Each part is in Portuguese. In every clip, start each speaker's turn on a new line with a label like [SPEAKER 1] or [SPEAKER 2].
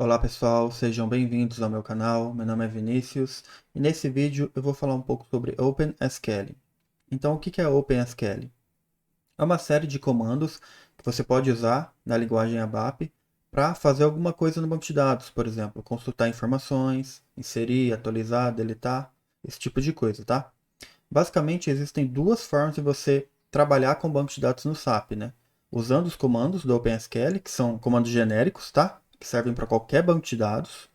[SPEAKER 1] Olá pessoal, sejam bem-vindos ao meu canal. Meu nome é Vinícius e nesse vídeo eu vou falar um pouco sobre OpenSQL. Então, o que é OpenSQL? É uma série de comandos que você pode usar na linguagem ABAP para fazer alguma coisa no banco de dados, por exemplo, consultar informações, inserir, atualizar, deletar, esse tipo de coisa, tá? Basicamente, existem duas formas de você trabalhar com banco de dados no SAP, né? Usando os comandos do OpenSQL, que são comandos genéricos, tá? Que servem para qualquer banco de dados,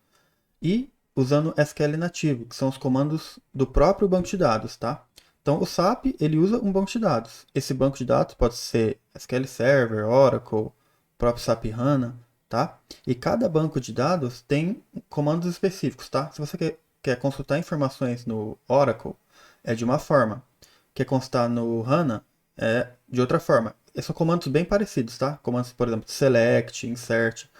[SPEAKER 1] e usando SQL nativo, que são os comandos do próprio banco de dados, tá? Então, o SAP, ele usa um banco de dados. Esse banco de dados pode ser SQL Server, Oracle, próprio SAP HANA, tá? E cada banco de dados tem comandos específicos, tá? Se você quer consultar informações no Oracle, é de uma forma. Quer consultar no HANA, é de outra forma. Esses são comandos bem parecidos, tá? Comandos, por exemplo, select, insert.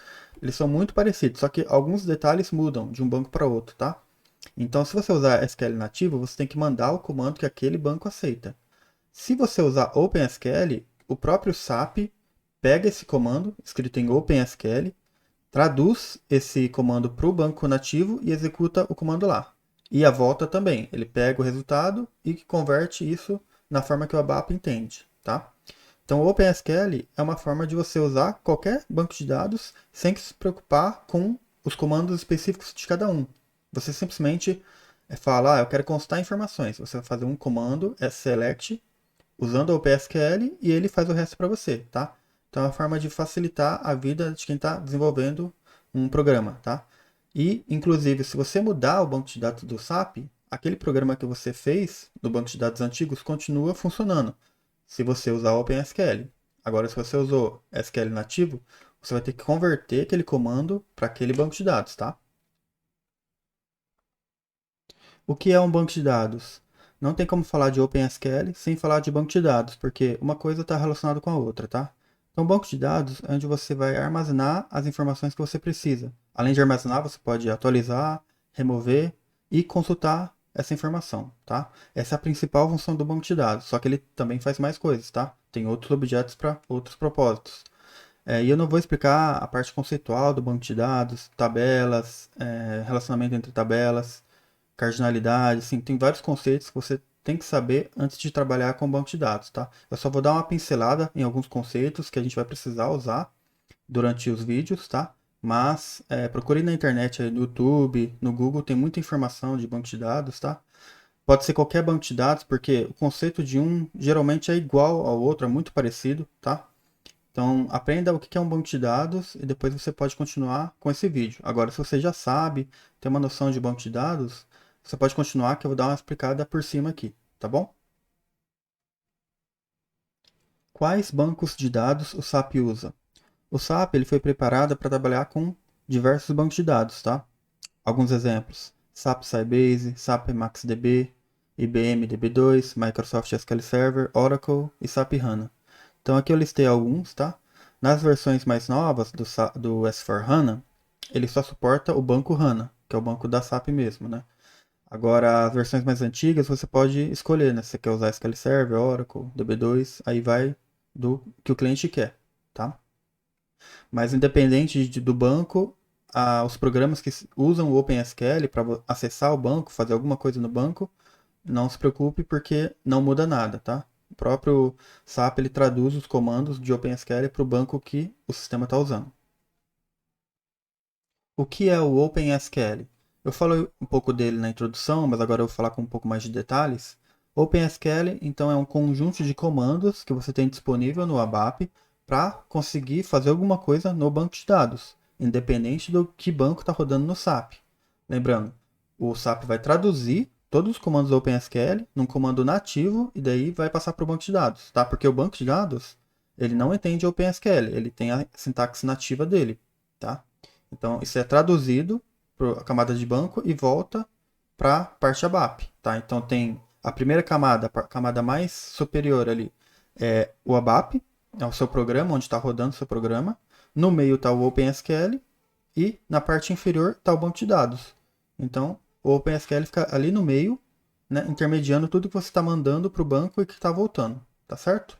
[SPEAKER 1] Eles são muito parecidos, só que alguns detalhes mudam de um banco para outro, tá? Então, se você usar SQL nativo, você tem que mandar o comando que aquele banco aceita. Se você usar OpenSQL, o próprio SAP pega esse comando, escrito em OpenSQL, traduz esse comando para o banco nativo e executa o comando lá. E a volta também. Ele pega o resultado e converte isso na forma que o ABAP entende, tá? Então, o OpenSQL é uma forma de você usar qualquer banco de dados sem se preocupar com os comandos específicos de cada um. Você simplesmente fala, eu quero consultar informações. Você vai fazer um comando, select, usando o OpenSQL e ele faz o resto para você, tá? Então, é uma forma de facilitar a vida de quem está desenvolvendo um programa, tá? E, inclusive, se você mudar o banco de dados do SAP, aquele programa que você fez no banco de dados antigos continua funcionando se você usar o OpenSQL. Agora, se você usou SQL nativo, você vai ter que converter aquele comando para aquele banco de dados, tá? O que é um banco de dados? Não tem como falar de OpenSQL sem falar de banco de dados, porque uma coisa está relacionada com a outra, tá? Então, banco de dados é onde você vai armazenar as informações que você precisa. Além de armazenar, você pode atualizar, remover e consultar essa informação, tá? Essa é a principal função do banco de dados, só que ele também faz mais coisas, tá? Tem outros objetos para outros propósitos. E eu não vou explicar a parte conceitual do banco de dados, tabelas, relacionamento entre tabelas, cardinalidade, assim, tem vários conceitos que você tem que saber antes de trabalhar com banco de dados, tá? Eu só vou dar uma pincelada em alguns conceitos que a gente vai precisar usar durante os vídeos, tá? Mas procure na internet, aí, no YouTube, no Google, tem muita informação de banco de dados, tá? Pode ser qualquer banco de dados, porque o conceito de um geralmente é igual ao outro, é muito parecido, tá? Então, aprenda o que é um banco de dados e depois você pode continuar com esse vídeo. Agora, se você já sabe, tem uma noção de banco de dados, você pode continuar que eu vou dar uma explicada por cima aqui, tá bom? Quais bancos de dados o SAP usa? O SAP ele foi preparado para trabalhar com diversos bancos de dados, tá? Alguns exemplos: SAP Sybase, SAP MaxDB, IBM DB2, Microsoft SQL Server, Oracle e SAP HANA. Então aqui eu listei alguns, tá? Nas versões mais novas do S4HANA, ele só suporta o banco HANA, que é o banco da SAP mesmo, né? Agora, as versões mais antigas você pode escolher, né? Se você quer usar SQL Server, Oracle, DB2, aí vai do que o cliente quer, tá? Mas independente do banco, os programas que usam o OpenSQL para acessar o banco, fazer alguma coisa no banco, não se preocupe porque não muda nada, tá? O próprio SAP ele traduz os comandos de OpenSQL para o banco que o sistema está usando. O que é o OpenSQL? Eu falei um pouco dele na introdução, mas agora eu vou falar com um pouco mais de detalhes. OpenSQL, então, é um conjunto de comandos que você tem disponível no ABAP para conseguir fazer alguma coisa no banco de dados, independente do que banco está rodando no SAP. Lembrando, o SAP vai traduzir todos os comandos do OpenSQL num comando nativo e daí vai passar para o banco de dados, tá? Porque o banco de dados ele não entende OpenSQL, ele tem a sintaxe nativa dele, tá? Então, isso é traduzido para a camada de banco e volta para a parte ABAP, tá? Então, tem a primeira camada, a camada mais superior ali, é o ABAP, é o seu programa, onde está rodando o seu programa. No meio está o OpenSQL e na parte inferior está o banco de dados. Então, o OpenSQL fica ali no meio, né, intermediando tudo que você está mandando para o banco e que está voltando, tá certo?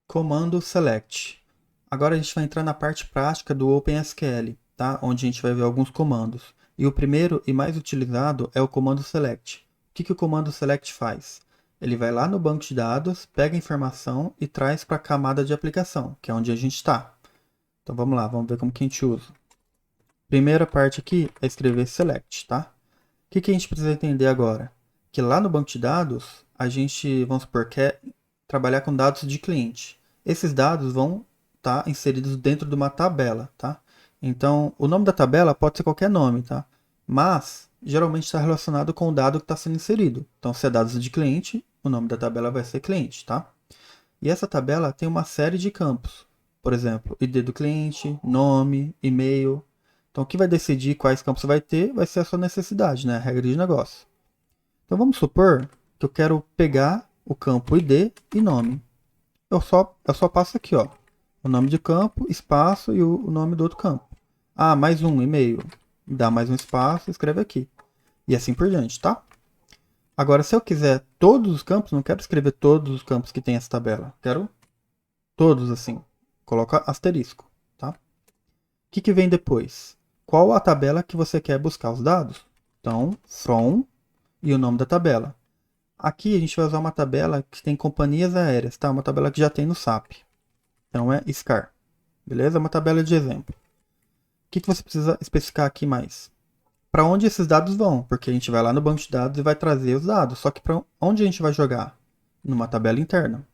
[SPEAKER 1] Comando select. Agora a gente vai entrar na parte prática do OpenSQL, tá? Onde a gente vai ver alguns comandos. E o primeiro e mais utilizado é o comando select. O que o comando select faz? Ele vai lá no banco de dados, pega a informação e traz para a camada de aplicação, que é onde a gente está. Então vamos lá, vamos ver como que a gente usa. Primeira parte aqui é escrever select, tá? O que a gente precisa entender agora? Que lá no banco de dados, a gente, vamos supor, quer trabalhar com dados de cliente. Esses dados vão estar inseridos dentro de uma tabela, tá? Então, o nome da tabela pode ser qualquer nome, tá? Mas, geralmente está relacionado com o dado que está sendo inserido. Então, se é dados de cliente, o nome da tabela vai ser cliente, tá? E essa tabela tem uma série de campos. Por exemplo, ID do cliente, nome, e-mail. Então, o que vai decidir quais campos vai ter vai ser a sua necessidade, né? A regra de negócio. Então, vamos supor que eu quero pegar o campo ID e nome. Eu só passo aqui, ó, o nome de campo, espaço e o nome do outro campo. Ah, mais um, e-mail. Dá mais um espaço, escreve aqui. E assim por diante, tá? Agora, se eu quiser todos os campos, não quero escrever todos os campos que tem essa tabela. Quero todos assim. Coloca asterisco, tá? O que vem depois? Qual a tabela que você quer buscar os dados? Então, from e o nome da tabela. Aqui a gente vai usar uma tabela que tem companhias aéreas, tá? Uma tabela que já tem no SAP. Então é SCAR. Beleza? É uma tabela de exemplo. O que você precisa especificar aqui mais? Para onde esses dados vão? Porque a gente vai lá no banco de dados e vai trazer os dados. Só que para onde a gente vai jogar? Numa tabela interna.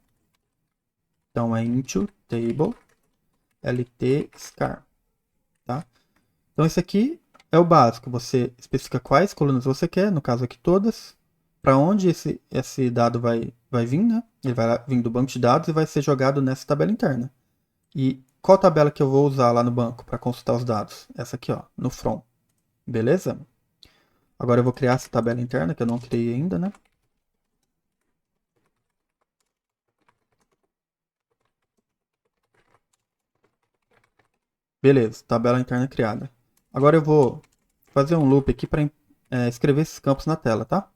[SPEAKER 1] Então é into table lt scar, tá? Então esse aqui é o básico. Você especifica quais colunas você quer, no caso aqui todas, para onde esse dado vai vir, né? Ele vai vir do banco de dados e vai ser jogado nessa tabela interna. E qual tabela que eu vou usar lá no banco para consultar os dados? Essa aqui, ó, no from. Beleza? Agora eu vou criar essa tabela interna que eu não criei ainda, né? Beleza, tabela interna criada. Agora eu vou fazer um loop aqui para escrever esses campos na tela, tá?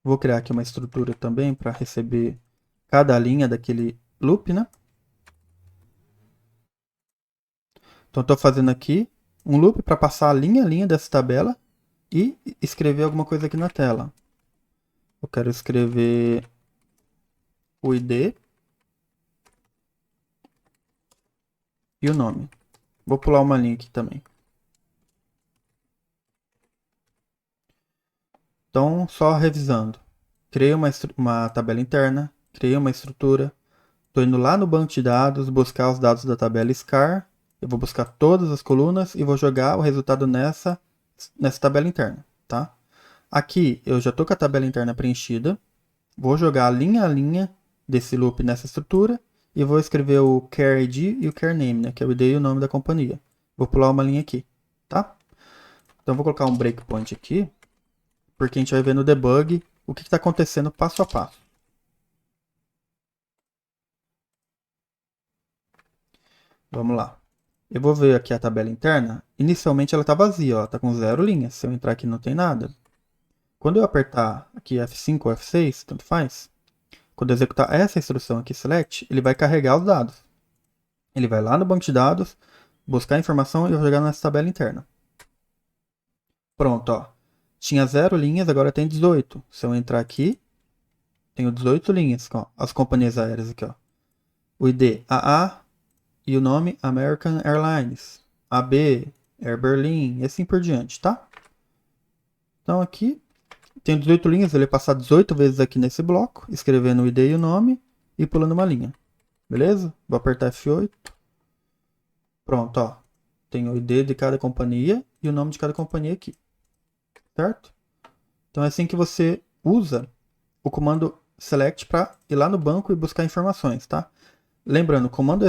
[SPEAKER 1] Vou criar aqui uma estrutura também para receber cada linha daquele loop, né? Então estou fazendo aqui um loop para passar a linha dessa tabela e escrever alguma coisa aqui na tela. Eu quero escrever o ID e o nome. Vou pular uma linha aqui também. Então, só revisando. Criei uma tabela interna, criei uma estrutura. Estou indo lá no banco de dados, buscar os dados da tabela SCAR. Eu vou buscar todas as colunas e vou jogar o resultado nessa tabela interna, tá? Aqui eu já estou com a tabela interna preenchida. Vou jogar linha a linha desse loop nessa estrutura e vou escrever o care ID e o care name, né, que é o ID e o nome da companhia. Vou pular uma linha aqui, tá? Então vou colocar um breakpoint aqui, porque a gente vai ver no debug o que está acontecendo passo a passo. Vamos lá. Eu vou ver aqui a tabela interna. Inicialmente ela está vazia, ó, está com 0 linhas. Se eu entrar aqui não tem nada. Quando eu apertar aqui F5 ou F6, tanto faz. Quando eu executar essa instrução aqui, select, ele vai carregar os dados. Ele vai lá no banco de dados, buscar a informação e eu vou jogar nessa tabela interna. Pronto, ó. Tinha 0 linhas, agora tem 18. Se eu entrar aqui, tenho 18 linhas, ó, as companhias aéreas aqui, ó. O ID AA e o nome American Airlines. AB, Air Berlin e assim por diante, tá? Então aqui tenho 18 linhas, ele vai passar 18 vezes aqui nesse bloco, escrevendo o ID e o nome e pulando uma linha. Beleza? Vou apertar F8. Pronto, ó. Tem o ID de cada companhia e o nome de cada companhia aqui. Certo? Então é assim que você usa o comando select para ir lá no banco e buscar informações, tá? Lembrando, o comando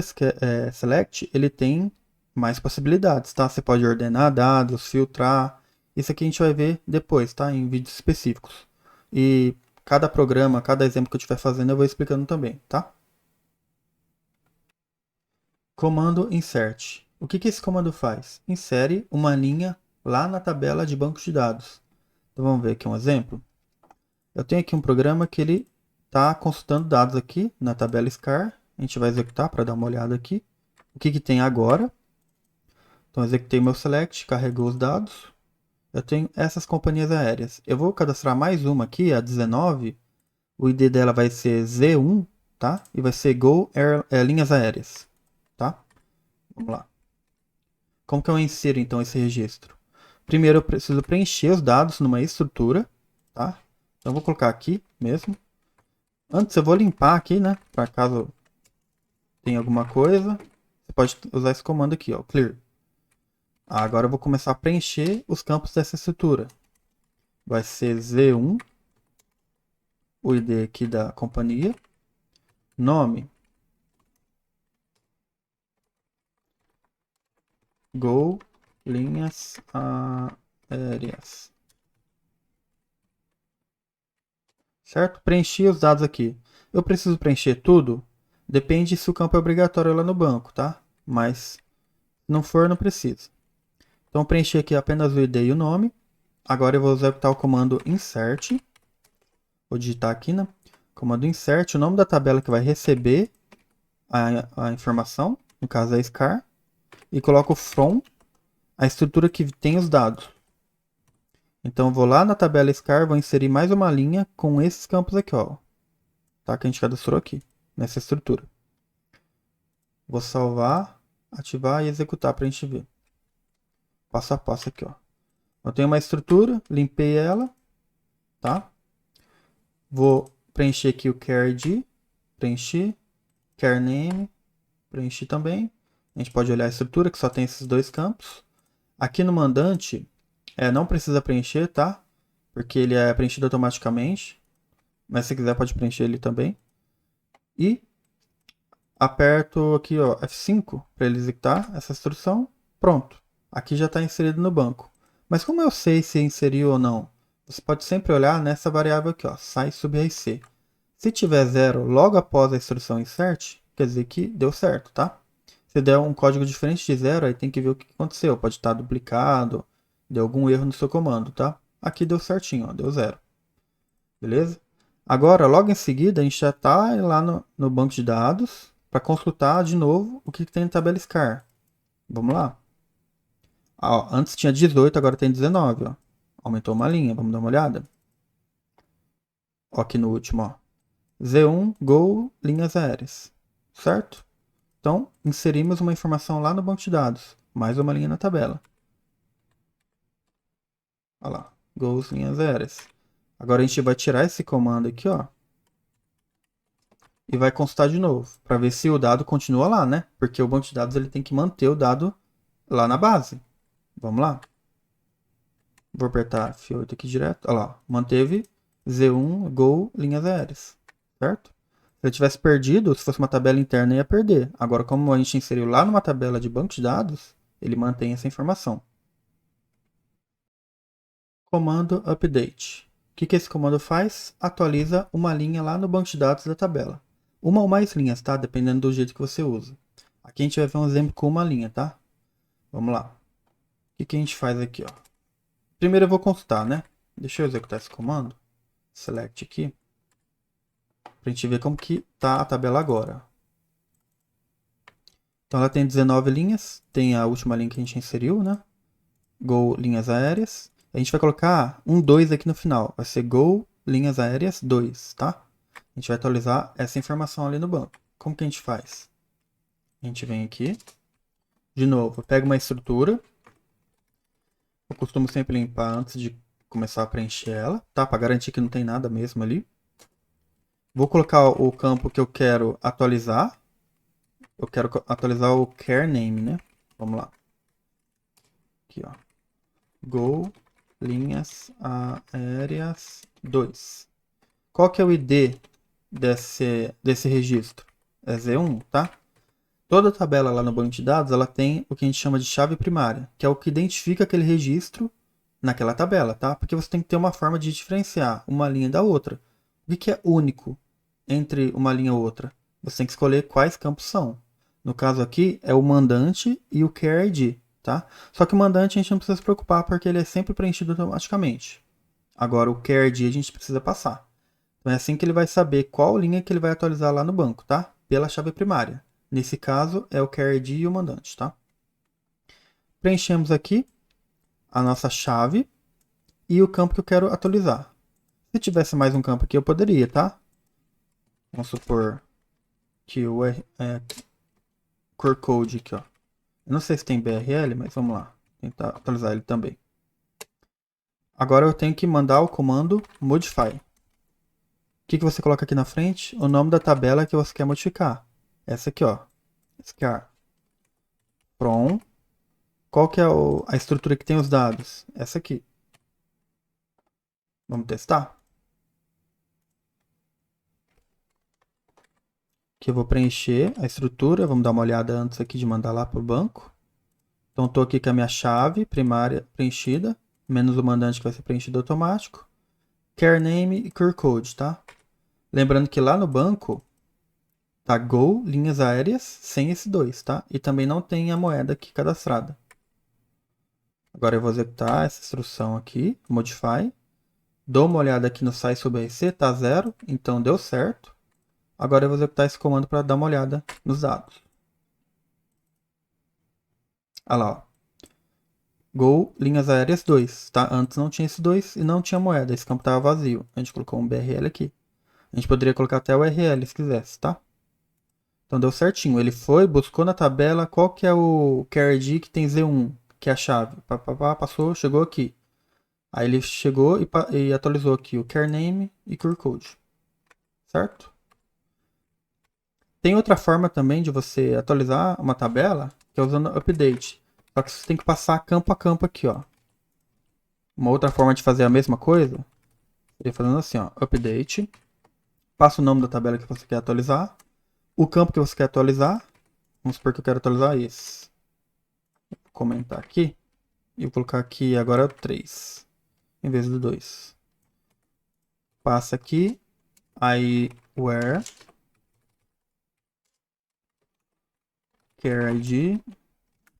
[SPEAKER 1] select, ele tem mais possibilidades, tá? Você pode ordenar dados, filtrar. Isso aqui a gente vai ver depois, tá? Em vídeos específicos. E cada programa, cada exemplo que eu estiver fazendo, eu vou explicando também, tá? Comando insert. O que esse comando faz? Insere uma linha lá na tabela de banco de dados. Então vamos ver aqui um exemplo. Eu tenho aqui um programa que ele está consultando dados aqui na tabela SCAR. A gente vai executar para dar uma olhada aqui. O que tem agora? Então, executei meu select, carregou os dados. Eu tenho essas companhias aéreas. Eu vou cadastrar mais uma aqui, a 19. O ID dela vai ser Z1, tá? E vai ser Go Air, Linhas Aéreas, tá? Vamos lá. Como que eu insiro, então, esse registro? Primeiro, eu preciso preencher os dados numa estrutura, tá? Então, eu vou colocar aqui mesmo. Antes, eu vou limpar aqui, né? Para caso tenha alguma coisa. Você pode usar esse comando aqui, ó, clear. Agora eu vou começar a preencher os campos dessa estrutura. Vai ser Z1, o ID aqui da companhia, nome, Go, linhas aéreas. Certo? Preenchi os dados aqui. Eu preciso preencher tudo? Depende se o campo é obrigatório lá no banco, tá? Mas se não for, não precisa. Então, preenchi aqui apenas o ID e o nome. Agora eu vou executar o comando insert. Vou digitar aqui, né? Comando insert, o nome da tabela que vai receber a informação, no caso é SCAR, e coloco from, a estrutura que tem os dados. Então eu vou lá na tabela SCAR, vou inserir mais uma linha com esses campos aqui, ó, tá? Que a gente cadastrou aqui, nessa estrutura. Vou salvar, ativar e executar para a gente ver. Passo a passo aqui, ó. Eu tenho uma estrutura, limpei ela, tá? Vou preencher aqui o care ID, preenchi, care name, preenchi também. A gente pode olhar a estrutura que só tem esses dois campos. Aqui no mandante, não precisa preencher, tá? Porque ele é preenchido automaticamente. Mas se quiser pode preencher ele também. E aperto aqui, ó, F5 para ele executar essa instrução. Pronto. Aqui já está inserido no banco. Mas como eu sei se inseriu ou não? Você pode sempre olhar nessa variável aqui, ó, size_IC. Se tiver 0 logo após a instrução insert, quer dizer que deu certo, tá? Se der um código diferente de 0, aí tem que ver o que aconteceu. Pode estar duplicado, deu algum erro no seu comando, tá? Aqui deu certinho, ó, deu 0. Beleza? Agora, logo em seguida, a gente já está lá no banco de dados para consultar de novo o que tem na tabela SCAR. Vamos lá. Ó, antes tinha 18, agora tem 19. Ó. Aumentou uma linha, vamos dar uma olhada. Ó, aqui no último, ó. Z1, Go, linhas aéreas. Certo? Então, inserimos uma informação lá no banco de dados. Mais uma linha na tabela. Olha lá, Go, linhas aéreas. Agora a gente vai tirar esse comando aqui, ó. E vai consultar de novo, para ver se o dado continua lá, né? Porque o banco de dados ele tem que manter o dado lá na base. Vamos lá. Vou apertar F8 aqui direto. Olha lá, manteve Z1, Go, linhas aéreas. Certo? Se ele tivesse perdido, se fosse uma tabela interna, ia perder. Agora, como a gente inseriu lá numa tabela de banco de dados, ele mantém essa informação. Comando update. O que esse comando faz? Atualiza uma linha lá no banco de dados da tabela. Uma ou mais linhas, tá? Dependendo do jeito que você usa. Aqui a gente vai ver um exemplo com uma linha, tá? Vamos lá. O que a gente faz aqui, ó? Primeiro eu vou consultar, né? Deixa eu executar esse comando. Select aqui. Pra gente ver como que tá a tabela agora. Então ela tem 19 linhas. Tem a última linha que a gente inseriu, né? Go linhas aéreas. A gente vai colocar um 2 aqui no final. Vai ser Go linhas aéreas 2, tá? A gente vai atualizar essa informação ali no banco. Como que a gente faz? A gente vem aqui. De novo, pega uma estrutura. Eu costumo sempre limpar antes de começar a preencher ela, tá? Para garantir que não tem nada mesmo ali. Vou colocar o campo que eu quero atualizar. Eu quero atualizar o care name, né? Vamos lá. Aqui, ó. Go linhas aéreas 2. Qual que é o ID desse registro? É Z1, tá? Toda tabela lá no banco de dados, ela tem o que a gente chama de chave primária, que é o que identifica aquele registro naquela tabela, tá? Porque você tem que ter uma forma de diferenciar uma linha da outra. O que é único entre uma linha e outra? Você tem que escolher quais campos são. No caso aqui, é o mandante e o care ID, tá? Só que o mandante a gente não precisa se preocupar, porque ele é sempre preenchido automaticamente. Agora, o care ID a gente precisa passar. Então é assim que ele vai saber qual linha que ele vai atualizar lá no banco, tá? Pela chave primária. Nesse caso é o carry ID e o mandante, tá? Preenchemos aqui a nossa chave e o campo que eu quero atualizar. Se tivesse mais um campo aqui, eu poderia, tá? Vamos supor que o core code aqui, ó. Eu não sei se tem BRL, mas vamos lá. Tentar atualizar ele também. Agora eu tenho que mandar o comando modify. O que você coloca aqui na frente? O nome da tabela que você quer modificar. Essa aqui, ó. Scar. From. Qual que é a estrutura que tem os dados? Essa aqui. Vamos testar? Aqui eu vou preencher a estrutura. Vamos dar uma olhada antes aqui de mandar lá para o banco. Então estou aqui com a minha chave primária preenchida, menos o mandante que vai ser preenchido automático. Care name e core code, tá? Lembrando que lá no banco tá Go, linhas aéreas, sem esse 2, tá? E também não tem a moeda aqui cadastrada. Agora eu vou executar essa instrução aqui, modify. Dou uma olhada aqui no SAI sobre RC, tá 0, então deu certo. Agora eu vou executar esse comando para dar uma olhada nos dados. Olha lá, ó. Go, linhas aéreas 2, tá? Antes não tinha esse 2 e não tinha moeda, esse campo estava vazio. A gente colocou um BRL aqui. A gente poderia colocar até o URL se quisesse, tá? Então deu certinho. Ele foi, buscou na tabela qual que é o carry ID que tem Z1, que é a chave. Passou, chegou aqui. Aí ele chegou e atualizou aqui o care name e core code. Certo? Tem outra forma também de você atualizar uma tabela, que é usando update. Só que você tem que passar campo a campo aqui, ó. Uma outra forma de fazer a mesma coisa seria fazendo assim, ó, update. Passa o nome da tabela que você quer atualizar. O campo que você quer atualizar. Vamos supor que eu quero atualizar esse. Vou comentar aqui. E vou colocar aqui agora 3. Em vez do 2. Passa aqui. Aí, where. Care ID.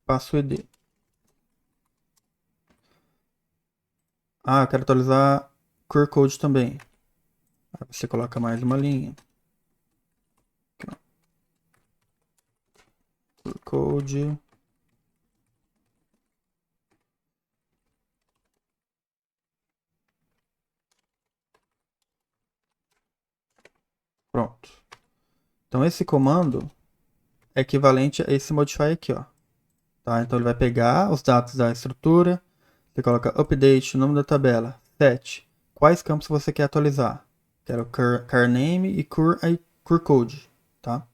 [SPEAKER 1] Passa o ID. Ah, eu quero atualizar core code também. Aí você coloca mais uma linha. Core code. Pronto. Então esse comando é equivalente a esse modify aqui, ó. Tá? Então ele vai pegar os dados da estrutura, você coloca update, nome da tabela, set. Quais campos você quer atualizar? Quero car name e core code, tá?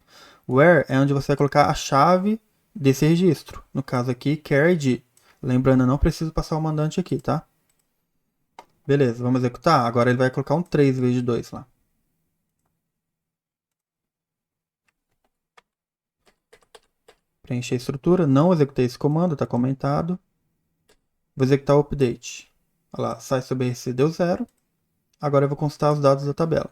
[SPEAKER 1] Where é onde você vai colocar a chave desse registro. No caso aqui, care ID. Lembrando, eu não preciso passar o mandante aqui, tá? Beleza, vamos executar? Agora ele vai colocar um 3 em vez de 2 lá. Preencher a estrutura, não executei esse comando, está comentado. Vou executar o update. Olha lá, sai sobre RC deu 0. Agora eu vou consultar os dados da tabela.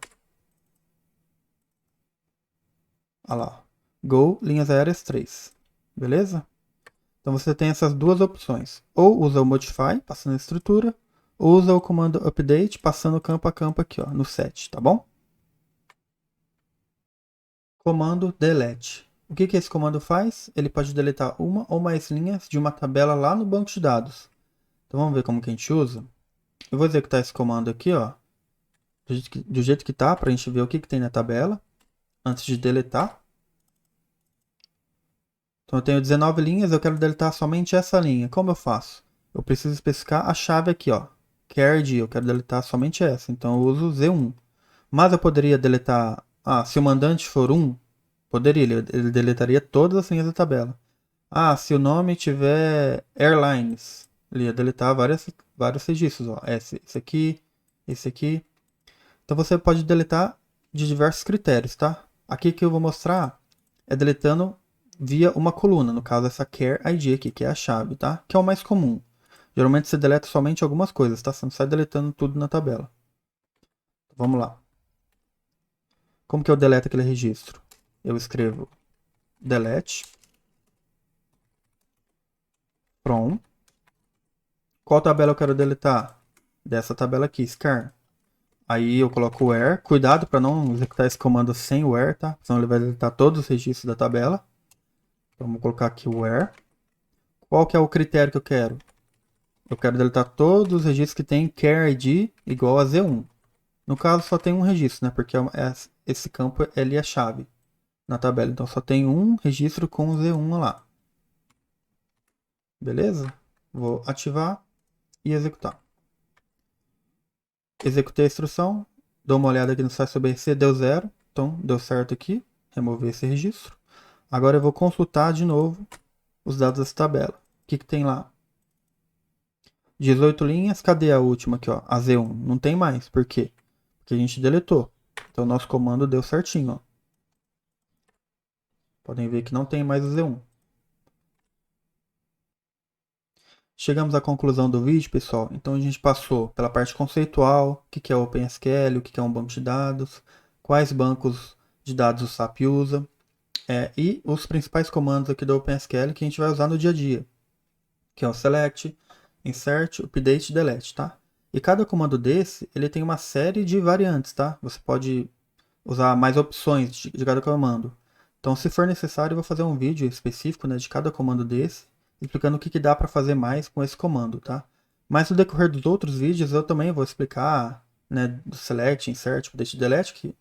[SPEAKER 1] Olha lá, Go, linhas aéreas 3. Beleza? Então você tem essas duas opções. Ou usa o modify, passando a estrutura, ou usa o comando update, passando campo a campo aqui, ó, no set, tá bom? Comando delete. O que esse comando faz? Ele pode deletar uma ou mais linhas de uma tabela lá no banco de dados. Então vamos ver como que a gente usa. Eu vou executar esse comando aqui, ó, do jeito que tá, para a gente ver o que tem na tabela, antes de deletar. Então eu tenho 19 linhas, eu quero deletar somente essa linha. Como eu faço? Eu preciso especificar a chave aqui, ó. Char, eu quero deletar somente essa, então eu uso Z1. Mas eu poderia deletar... Ah, se o mandante for 1, poderia, ele deletaria todas as linhas da tabela. Ah, se o nome tiver airlines, ele ia deletar vários registros, ó. Esse aqui, esse aqui. Então você pode deletar de diversos critérios, tá? Aqui que eu vou mostrar é deletando via uma coluna, no caso essa care ID aqui, que é a chave, tá? Que é o mais comum. Geralmente você deleta somente algumas coisas, tá? Você não sai deletando tudo na tabela. Vamos lá. Como que eu deleto aquele registro? Eu escrevo delete from. Qual tabela eu quero deletar? Dessa tabela aqui, scar. Aí eu coloco o where. Cuidado para não executar esse comando sem o where, tá? Senão ele vai deletar todos os registros da tabela. Então vamos colocar aqui o where. Qual que é o critério que eu quero? Eu quero deletar todos os registros que tem char id igual a Z1. No caso só tem um registro, né? Porque esse campo ele é chave na tabela. Então só tem um registro com Z1 lá. Beleza? Vou ativar e executar. Executei a instrução. Dou uma olhada aqui no site sobre RC, deu 0. Então deu certo aqui. Remover esse registro. Agora eu vou consultar de novo os dados dessa tabela. O que tem lá? 18 linhas. Cadê a última aqui, ó? A Z1. Não tem mais. Por quê? Porque a gente deletou. Então o nosso comando deu certinho, ó. Podem ver que não tem mais o Z1. Chegamos à conclusão do vídeo, pessoal. Então a gente passou pela parte conceitual, o que é o OpenSQL, o que é um banco de dados, quais bancos de dados o SAP usa, e os principais comandos aqui do OpenSQL que a gente vai usar no dia a dia, que é o select, insert, update e delete, tá? E cada comando desse, ele tem uma série de variantes, tá? Você pode usar mais opções de cada comando. Então, se for necessário, eu vou fazer um vídeo específico, né, de cada comando desse, explicando o que dá para fazer mais com esse comando, tá? Mas no decorrer dos outros vídeos eu também vou explicar, né, do select, insert, update e delete, que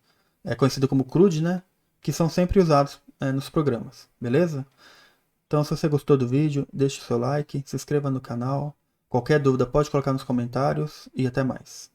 [SPEAKER 1] é conhecido como CRUD, né, que são sempre usados nos programas, beleza? Então, se você gostou do vídeo, deixe o seu like, se inscreva no canal. Qualquer dúvida pode colocar nos comentários e até mais.